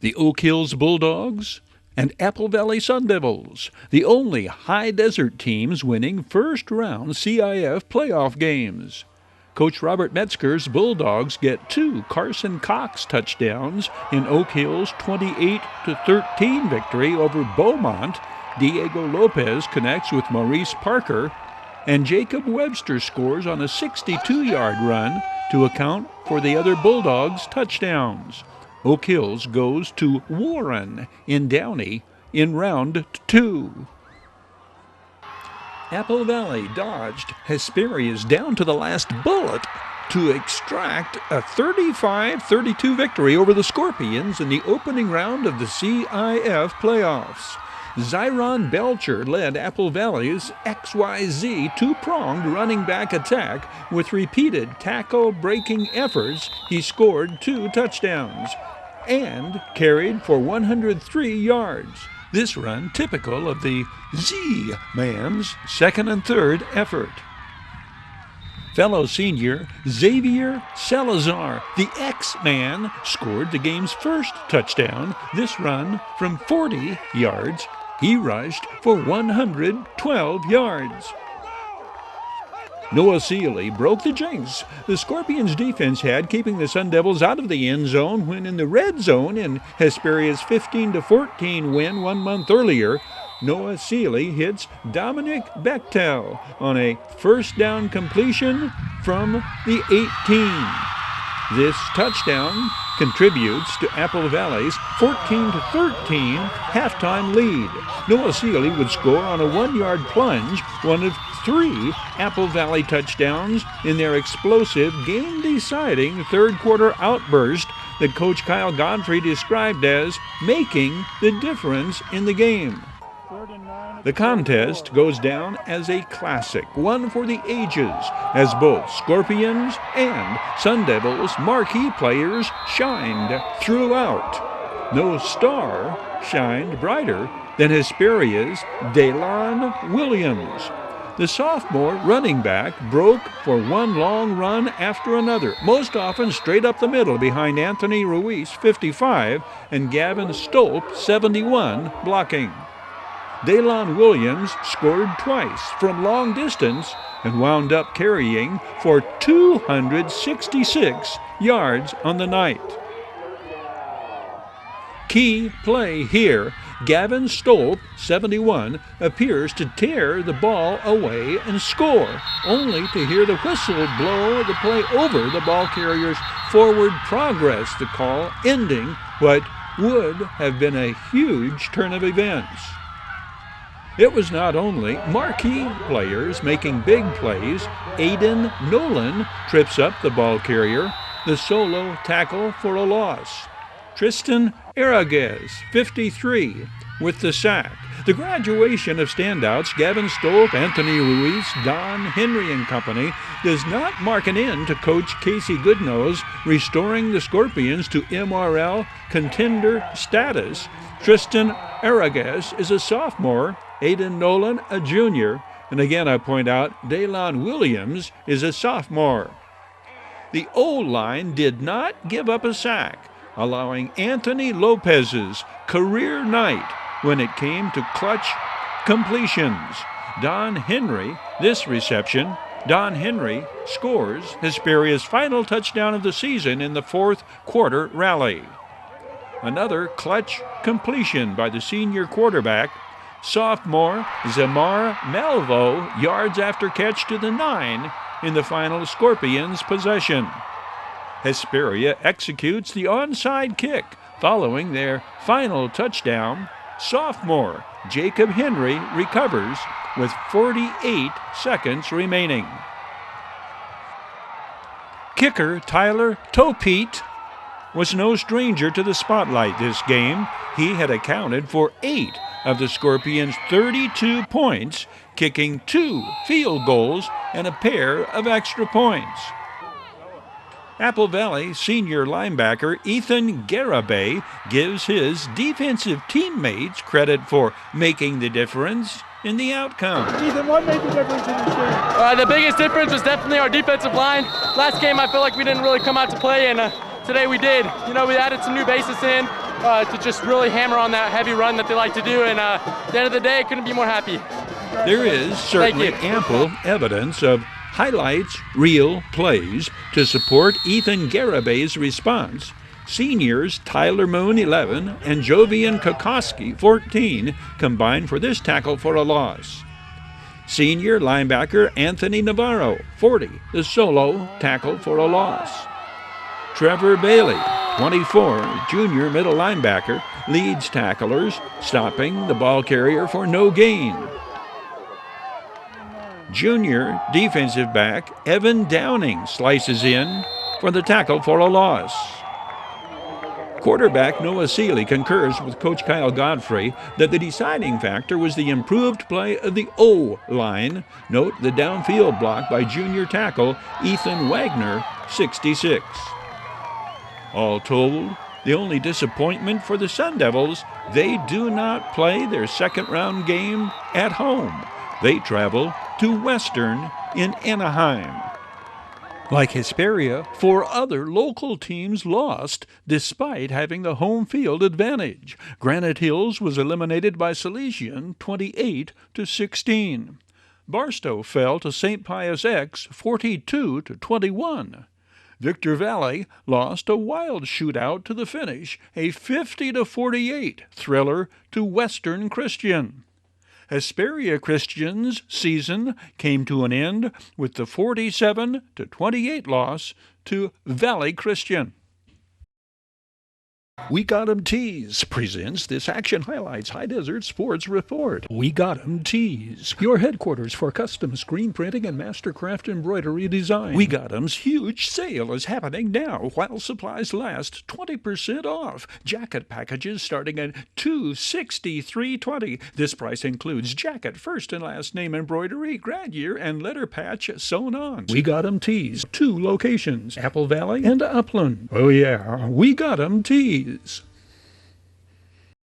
the OakHills Bulldogs, and Apple Valley Sun Devils, the only high desert teams winning first-round CIF playoff games. Coach Robert Metzger's Bulldogs get 2 Carson Cox touchdowns in OakHills' 28-13 victory over Beaumont. Diego Lopez connects with Maurice Parker, and Jacob Webster scores on a 62-yard run to account for the other Bulldogs' touchdowns. Oak Hills goes to Warren in Downey in round 2. Apple Valley dodged Hesperia's down to the last bullet to extract a 35-32 victory over the Scorpions in the opening round of the CIF playoffs. Zyron Belcher led Apple Valley's XYZ two-pronged running back attack with repeated tackle-breaking efforts. He scored 2 touchdowns and carried for 103 yards. This run typical of the Z-Man's second and third effort. Fellow senior Xavier Salazar, the X-Man, scored the game's first touchdown. This run from 40 yards, he rushed for 112 yards. Noah Seeley broke the jinx the Scorpions' defense had, keeping the Sun Devils out of the end zone when in the red zone in Hesperia's 15-14 win 1 month earlier. Noah Seeley hits Dominic Bechtel on a first down completion from the 18. This touchdown contributes to Apple Valley's 14-13 halftime lead. Noah Seeley would score on a 1-yard plunge, one of 3 Apple Valley touchdowns in their explosive, game-deciding third-quarter outburst that Coach Kyle Godfrey described as making the difference in the game. The contest goes down as a classic, one for the ages, as both Scorpions and Sun Devils marquee players shined throughout. No star shined brighter than Hesperia's Daylon Williams. The sophomore running back broke for one long run after another, most often straight up the middle behind Anthony Ruiz, 55, and Gavin Stolp, 71, blocking. Daylon Williams scored twice from long distance and wound up carrying for 266 yards on the night. Key play here. Gavin Stolp, 71, appears to tear the ball away and score, only to hear the whistle blow the play over the ball carrier's forward progress, the call ending what would have been a huge turn of events. It was not only marquee players making big plays. Aiden Nolan trips up the ball carrier, the solo tackle for a loss. Tristan Araguez, 53, with the sack. The graduation of standouts Gavin Stolp, Anthony Ruiz, Don Henry and company does not mark an end to Coach Casey Goodnose restoring the Scorpions to MRL contender status. Tristan Araguez is a sophomore, Aiden Nolan a junior, and again I point out Daylon Williams is a sophomore. The O-line did not give up a sack, allowing Anthony Lopez's career night when it came to clutch completions. Don Henry, this reception, Don Henry scores Hesperia's final touchdown of the season in the fourth quarter rally. Another clutch completion by the senior quarterback, sophomore Zamar Malvo, yards after catch to the 9 in the final Scorpions possession. Hesperia executes the onside kick following their final touchdown. Sophomore Jacob Henry recovers with 48 seconds remaining. Kicker Tyler Topeet was no stranger to the spotlight this game. He had accounted for 8 of the Scorpions' 32 points, kicking 2 field goals and a pair of extra points. Apple Valley senior linebacker Ethan Garibay gives his defensive teammates credit for making the difference in the outcome. Ethan, what made the difference in this game? The biggest difference was definitely our defensive line. Last game I feel like we didn't really come out to play, and today we did. You know, we added some new bases in. to just really hammer on that heavy run that they like to do. And at the end of the day, couldn't be more happy. There is certainly ample evidence of highlights, real plays to support Ethan Garibay's response. Seniors Tyler Moon, 11, and Jovian Kokoski, 14, combined for this tackle for a loss. Senior linebacker Anthony Navarro, 40, the solo tackle for a loss. Trevor Bailey, 24, junior middle linebacker, leads tacklers, stopping the ball carrier for no gain. Junior defensive back Evan Downing slices in for the tackle for a loss. Quarterback Noah Seeley concurs with Coach Kyle Godfrey that the deciding factor was the improved play of the O-line. Note the downfield block by junior tackle Ethan Wagner, 66. All told, the only disappointment for the Sun Devils, they do not play their second-round game at home. They travel to Western in Anaheim. Like Hesperia, 4 other local teams lost despite having the home field advantage. Granite Hills was eliminated by Salesian 28-16. Barstow fell to St. Pius X 42-21. Victor Valley lost a wild shootout to the finish, a 50-48 thriller to Western Christian. Hesperia Christian's season came to an end with the 47-28 loss to Valley Christian. WeGotEmTees presents this Action Highlights High Desert Sports Report. WeGotEmTees, your headquarters for custom screen printing and mastercraft embroidery design. WeGotEm's huge sale is happening now while supplies last. 20% off. Jacket packages starting at $263.20. This price includes jacket, first and last name embroidery, grad year, and letter patch sewn on. WeGotEmTees, 2 locations, Apple Valley and Upland. Oh yeah, WeGotEmTees.